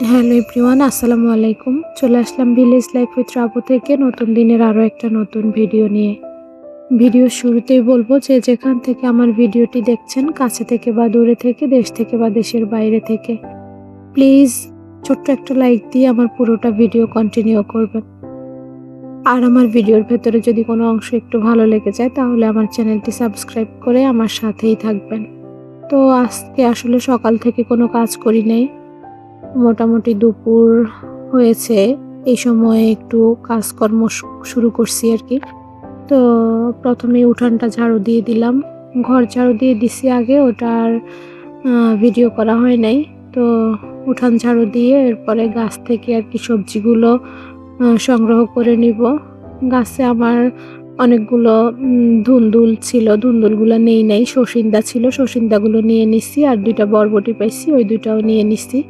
Hello everyone, আসসালামু আলাইকুম। চলে আসলাম ভিলেজ লাইফ উইথ রাবু থেকে নতুন দিনের আরও একটা নতুন ভিডিও নিয়ে। ভিডিওর শুরুতেই বলবো যে যেখান থেকে আমার ভিডিওটি দেখছেন, কাছে থেকে বা দূরে থেকে, দেশ থেকে বা দেশের বাইরে থেকে, প্লিজ ছোট্ট একটা লাইক দিয়ে আমার পুরোটা ভিডিও কন্টিনিউ করবেন। আর আমার ভিডিওর ভেতরে যদি কোনো অংশ একটু ভালো লেগে যায় তাহলে আমার চ্যানেলটি সাবস্ক্রাইব করে আমার সাথেই থাকবেন। তো আজকে আসলে সকাল থেকে কোনো কাজ করি নাই, মোটামুটি দুপুর হয়েছে। এই সময়ে একটু কাজকর্ম শুরু করছি আরকি। তো ১ম এই উঠানটা ঝাড়ু দিয়ে দিলাম। ঘর ঝাড়ু দিয়ে দিছি আগে, ওটা আর ভিডিও করা হয় নাই। তো উঠান ঝাড়ু দিয়ে এরপরে গাছ থেকে আরকি সবজিগুলো সংগ্রহ করে নিবো। গাছে আমার অনেকগুলো ধুন্দুল ছিল, ধুন্দুলগুলো নেই নাই। শসিন্দা ছিল, শসিন্দাগুলো নিয়ে নিছি। আর ২ টা বরবটি পাইছি, ওই ২ টাও নিয়ে নিছি।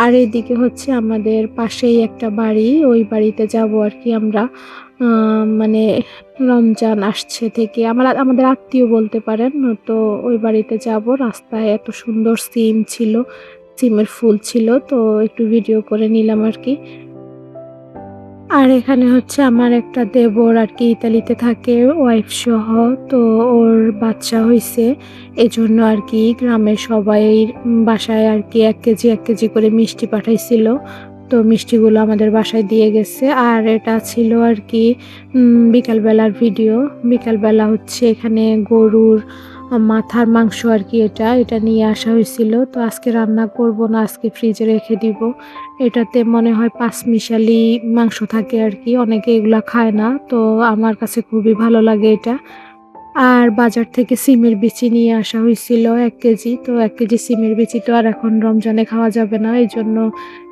আর এদিকে হচ্ছে আমাদের পাশেই একটা বাড়ি, ওই বাড়িতে যাবো আরকি আমরা। আ মানে রমজান আসছে থেকে আমাদের আত্মীয় বলতে পারেন। তো ওই বাড়িতে যাবো। রাস্তায় এত সুন্দর সিম ছিল, সিমের ফুল ছিল। তো একটু ভিডিও করে নিলাম আরকি। আর এখানে হচ্ছে আমার একটা দেবর আরকি ইতালিতে থাকে ওয়াইফ সহ। তো ওর বাচ্চা হইছে। এজন্য আরকি গ্রামের সবাই বাসায় আরকি ১ কেজি ১ কেজি করে মিষ্টি পাঠাইছিল। তো মিষ্টিগুলো আমাদের বাসায় দিয়ে গেছে। আর এটা ছিল আরকি বিকালবেলার ভিডিও। বিকালবেলা হচ্ছে এখানে গরুর মাথার মাংস আরকি এটা নিয়ে আসা হইছিল। তো আজকে রান্না করব না, আজকে ফ্রিজে রেখে দিব। এটাতে মনে হয় পাঁচমিশালি মাংস থাকে আরকি। অনেকে এগুলা খায় না। তো আমার কাছে খুবই ভালো লাগে এটা। আর বাজার থেকে সিমের বিচি নিয়ে আসা হইছিল ১ কেজি। তো ১ কেজি সিমের বিচি তো আর এখন রমজানে খাওয়া যাবে না। এজন্য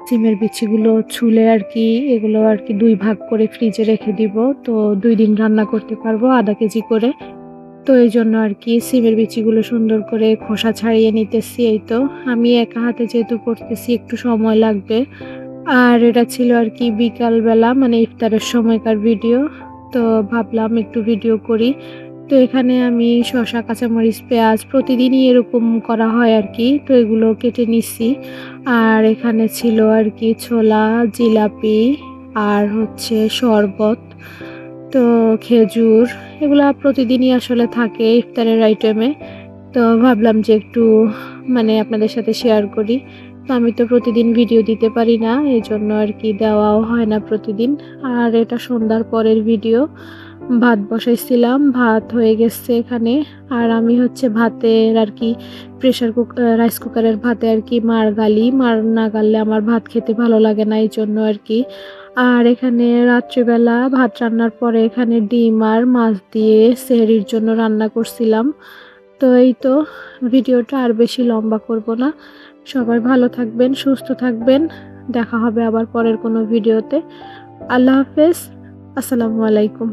সিমের বিচিগুলো ছুলে আরকি এগুলো আরকি ২ ভাগ করে ফ্রিজে রেখে দিব। তো ২ দিন রান্না করতে পারবো ০.৫ কেজি করে। তো এইজন্য আরকি সিমের বিচিগুলো সুন্দর করে খোসা ছাড়িয়ে নিতেছি এই তো। আমি একা হাতে যেহেতু করতেছি একটু সময় লাগবে। আর এটা ছিল আরকি বিকালবেলা মানে ইফতারের সময়কার ভিডিও। তো ভাবলাম একটু ভিডিও করি। তো এখানে আমি শসা, কাঁচামরিচ, পেঁয়াজ প্রতিদিনই এরকম করা হয় আরকি। তো এগুলো কেটে নিচ্ছি। আর এখানে ছিল আরকি ছোলা, জিলাপি আর হচ্ছে শরবত। তো খেজুর এগুলা প্রতিদিনই আসলে থাকে ইফতারের আইটেমে। তো ভাবলাম যে একটু মানে আপনাদের সাথে শেয়ার করি। তো আমি তো প্রতিদিন ভিডিও দিতে পারি না। এজন্য আরকি দেওয়াও হয় না প্রতিদিন। আর এটা সন্ধ্যার পরের ভিডিও। ভাত বসাইছিলাম, ভাত হয়ে গেছে এখানে। আর আমি হচ্ছে ভাতের আরকি রাইস কুকারের ভাতে আরকি মাড় গালি। মাড় না গাললে আমার ভাত খেতে ভালো লাগে না, এইজন্য আরকি। আর এখানে রাত্রিবেলা ভাত রান্নার পরে এখানে ডিম আর মাছ দিয়ে সেহরির জন্য রান্না করছিলাম। তো এই তো, ভিডিওটা আর বেশি লম্বা করব না। সবাই ভালো থাকবেন, সুস্থ থাকবেন। দেখা হবে আবার পরের কোনো ভিডিওতে। আল্লাহ হাফেজ। আসসালামু আলাইকুম।